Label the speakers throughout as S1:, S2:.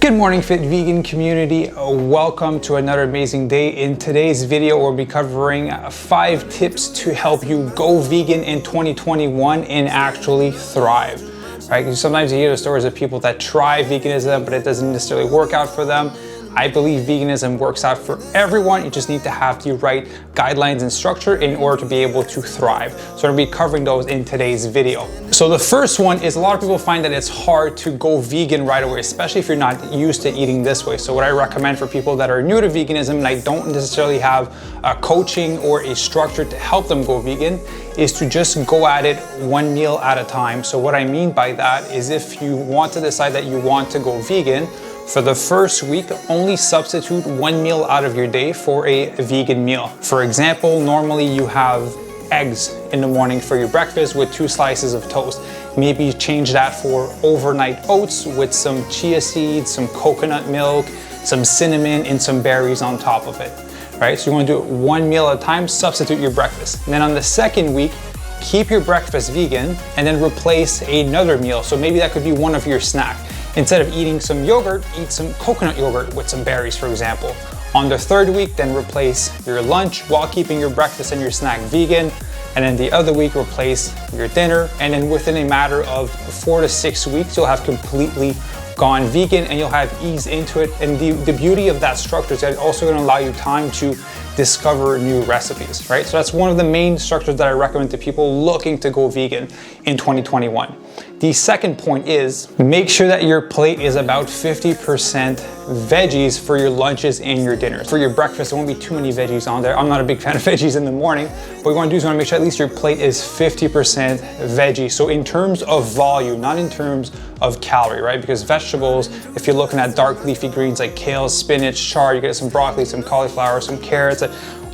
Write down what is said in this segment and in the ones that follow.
S1: Good morning, Fit Vegan community. Welcome to another amazing day. In today's video, we'll be covering 5 tips to help you go vegan in 2021 and actually thrive. Right? Because sometimes you hear the stories of people that try veganism, but it doesn't necessarily work out for them. I believe veganism works out for everyone. You just need to have the right guidelines and structure in order to be able to thrive. So I'll be covering those in today's video. So the first one is a lot of people find that it's hard to go vegan right away, especially if you're not used to eating this way. So what I recommend for people that are new to veganism and I don't necessarily have a coaching or a structure to help them go vegan is to just go at it one meal at a time. So what I mean by that is if you want to decide that you want to go vegan, for the first week, only substitute one meal out of your day for a vegan meal. For example, normally you have eggs in the morning for your breakfast with 2 slices of toast. Maybe change that for overnight oats with some chia seeds, some coconut milk, some cinnamon, and some berries on top of it. Right? So you want to do it one meal at a time, substitute your breakfast. And then on the second week, keep your breakfast vegan and then replace another meal. So maybe that could be one of your snacks. Instead of eating some yogurt, eat some coconut yogurt with some berries, for example. On the third week, then replace your lunch while keeping your breakfast and your snack vegan. And then the other week, replace your dinner. And then within a matter of 4 to 6 weeks, you'll have completely gone vegan and you'll have ease into it. And the beauty of that structure is that it's also going to allow you time to discover new recipes, right? So that's one of the main structures that I recommend to people looking to go vegan in 2021. The second point is make sure that your plate is about 50% veggies for your lunches and your dinners. For your breakfast, there won't be too many veggies on there. I'm not a big fan of veggies in the morning. What you want to do is you want to make sure at least your plate is 50% veggie. So in terms of volume, not in terms of calorie, right? Because vegetables, if you're looking at dark leafy greens like kale, spinach, chard, you get some broccoli, some cauliflower, some carrots,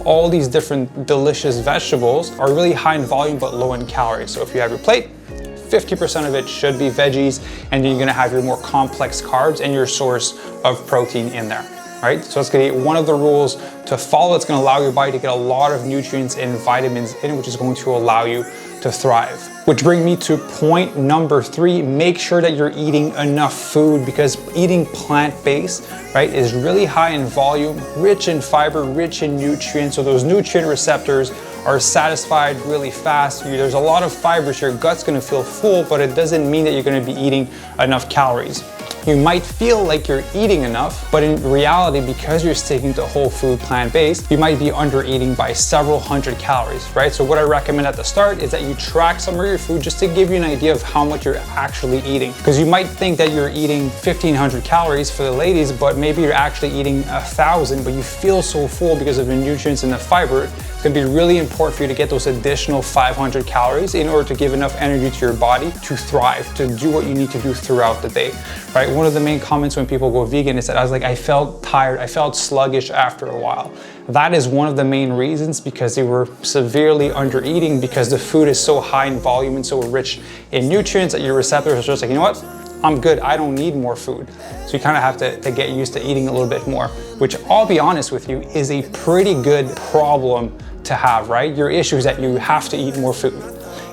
S1: all these different delicious vegetables are really high in volume but low in calories. So if you have your plate, 50% of it should be veggies, and then you're gonna have your more complex carbs and your source of protein in there, right? So that's gonna be one of the rules to follow. It's gonna allow your body to get a lot of nutrients and vitamins in, which is going to allow you to thrive. Which brings me to point number 3, make sure that you're eating enough food, because eating plant-based, right, is really high in volume, rich in fiber, rich in nutrients. So those nutrient receptors are satisfied really fast. There's a lot of fibers, your gut's gonna feel full, but it doesn't mean that you're gonna be eating enough calories. You might feel like you're eating enough, but in reality, because you're sticking to whole food plant-based, you might be under eating by several hundred calories, right? So what I recommend at the start is that you track some of your food just to give you an idea of how much you're actually eating. Because you might think that you're eating 1,500 calories for the ladies, but maybe you're actually eating 1,000, but you feel so full because of the nutrients and the fiber. It's gonna be really important for you to get those additional 500 calories in order to give enough energy to your body to thrive, to do what you need to do throughout the day, right? One of the main comments when people go vegan is that I felt tired, I felt sluggish after a while. That is one of the main reasons, because they were severely under eating, because the food is so high in volume and so rich in nutrients that your receptors are just like, you know what? I'm good, I don't need more food. So you kind of have to get used to eating a little bit more, which I'll be honest with you is a pretty good problem to have, right? Your issue is that you have to eat more food.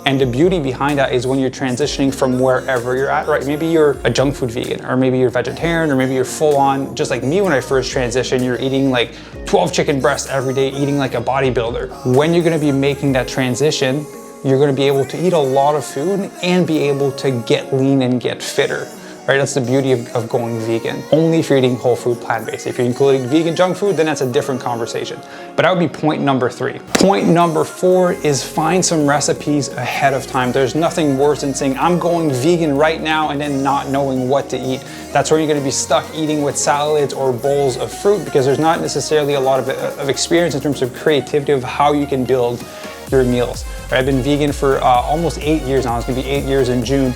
S1: And the beauty behind that is when you're transitioning from wherever you're at, right? Maybe you're a junk food vegan, or maybe you're vegetarian, or maybe you're full on, just like me when I first transitioned, you're eating like 12 chicken breasts every day, eating like a bodybuilder. When you're gonna be making that transition, you're gonna be able to eat a lot of food and be able to get lean and get fitter. Right, that's the beauty of going vegan. Only if you're eating whole food plant-based. If you're including vegan junk food, then that's a different conversation. But that would be point number 3. Point number 4 is find some recipes ahead of time. There's nothing worse than saying, I'm going vegan right now and then not knowing what to eat. That's where you're gonna be stuck eating with salads or bowls of fruit, because there's not necessarily a lot of experience in terms of creativity of how you can build your meals. Right, I've been vegan for almost 8 years now. It's gonna be 8 years in June.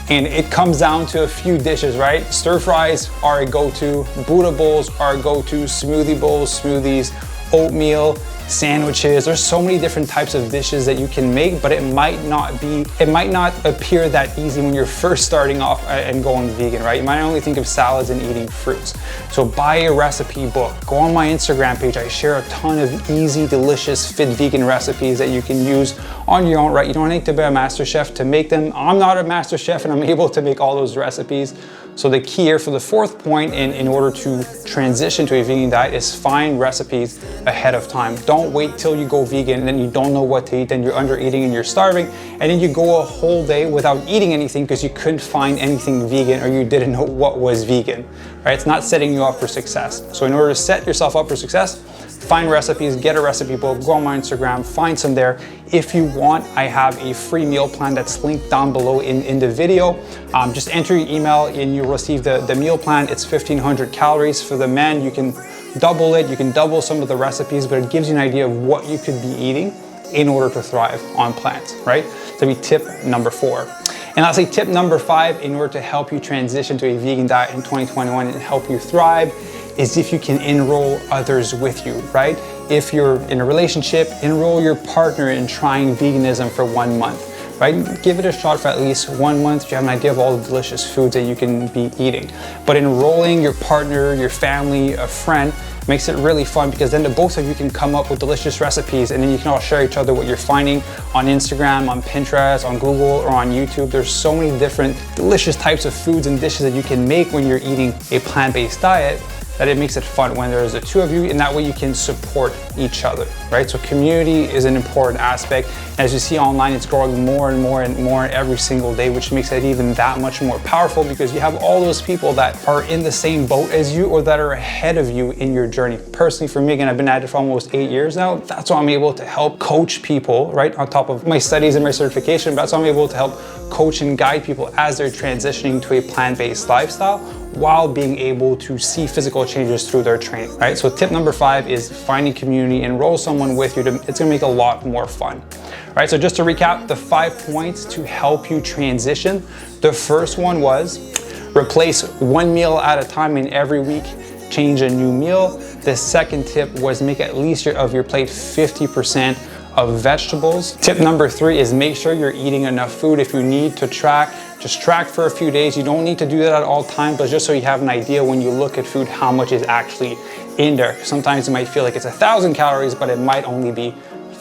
S1: And it comes down to a few dishes, right? Stir fries are a go-to, Buddha bowls are a go-to, smoothie bowls, smoothies, oatmeal, sandwiches. There's so many different types of dishes that you can make, but it might not appear that easy when you're first starting off and going vegan, right? You might only think of salads and eating fruits. So buy a recipe book, go on my Instagram page. I share a ton of easy, delicious, fit vegan recipes that you can use on your own, right? You don't need to be a master chef to make them. I'm not a master chef and I'm able to make all those recipes. So the key here for the fourth point in order to transition to a vegan diet is find recipes ahead of time. Don't wait till you go vegan and then you don't know what to eat, then you're under eating and you're starving, and then you go a whole day without eating anything because you couldn't find anything vegan or you didn't know what was vegan, right? It's not setting you up for success. So in order to set yourself up for success, find recipes, get a recipe book, go on my Instagram, find some there. If you want, I have a free meal plan that's linked down below in the video. Just enter your email and you'll receive the meal plan. It's 1,500 calories. For the men, you can double it. You can double some of the recipes, but it gives you an idea of what you could be eating in order to thrive on plants, right? So that'd be tip number 4. And I'll say tip number 5 in order to help you transition to a vegan diet in 2021 and help you thrive is if you can enroll others with you, right? If you're in a relationship, enroll your partner in trying veganism for 1 month, right? Give it a shot for at least 1 month. You have an idea of all the delicious foods that you can be eating. But enrolling your partner, your family, a friend, makes it really fun because then the both of you can come up with delicious recipes and then you can all share each other what you're finding on Instagram, on Pinterest, on Google, or on YouTube. There's so many different delicious types of foods and dishes that you can make when you're eating a plant-based diet that it makes it fun when there's the two of you, and that way you can support each other, right? So community is an important aspect. As you see online, it's growing more and more and more every single day, which makes it even that much more powerful because you have all those people that are in the same boat as you or that are ahead of you in your journey. Personally, for me, again, I've been at it for almost 8 years now. That's why I'm able to help coach people, right? On top of my studies and my certification, but that's why I'm able to help coach and guide people as they're transitioning to a plant-based lifestyle while being able to see physical changes through their training, right? So tip number 5 is finding community, enroll someone with you. It's gonna make a lot more fun. All right, so just to recap the 5 points to help you transition. The first one was replace one meal at a time, and every week change a new meal. The second tip was make at least of your plate 50% of vegetables. Tip number 3 is make sure you're eating enough food. If you need to track, just track for a few days. You don't need to do that at all times, but just so you have an idea when you look at food, how much is actually in there. Sometimes it might feel like it's 1,000 calories, but it might only be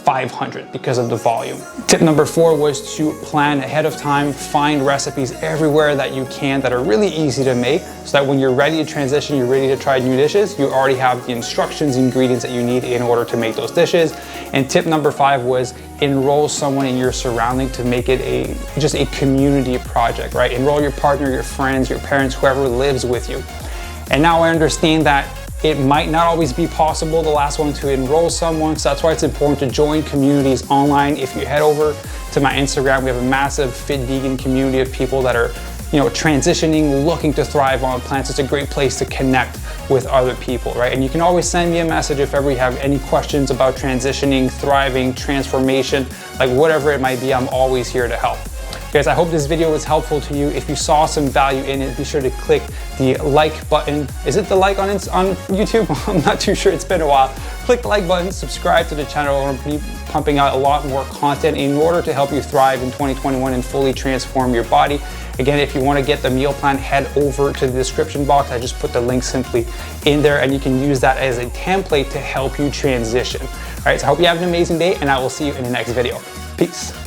S1: 500 because of the volume. Tip number 4 was to plan ahead of time, find recipes everywhere that you can that are really easy to make so that when you're ready to transition, you're ready to try new dishes, you already have the instructions, ingredients that you need in order to make those dishes. And tip number 5 was enroll someone in your surrounding to make it just a community project, right? Enroll your partner, your friends, your parents, whoever lives with you. And now I understand that it might not always be possible, the last one, to enroll someone. So that's why it's important to join communities online. If you head over to my Instagram, we have a massive fit vegan community of people that are, transitioning, looking to thrive on plants. It's a great place to connect with other people, right? And you can always send me a message if ever you have any questions about transitioning, thriving, transformation, like whatever it might be, I'm always here to help. Guys, I hope this video was helpful to you. If you saw some value in it, be sure to click the like button. Is it the like on YouTube? I'm not too sure, it's been a while. Click the like button, subscribe to the channel. We're gonna be pumping out a lot more content in order to help you thrive in 2021 and fully transform your body. Again, if you wanna get the meal plan, head over to the description box. I just put the link simply in there and you can use that as a template to help you transition. All right, so I hope you have an amazing day and I will see you in the next video. Peace.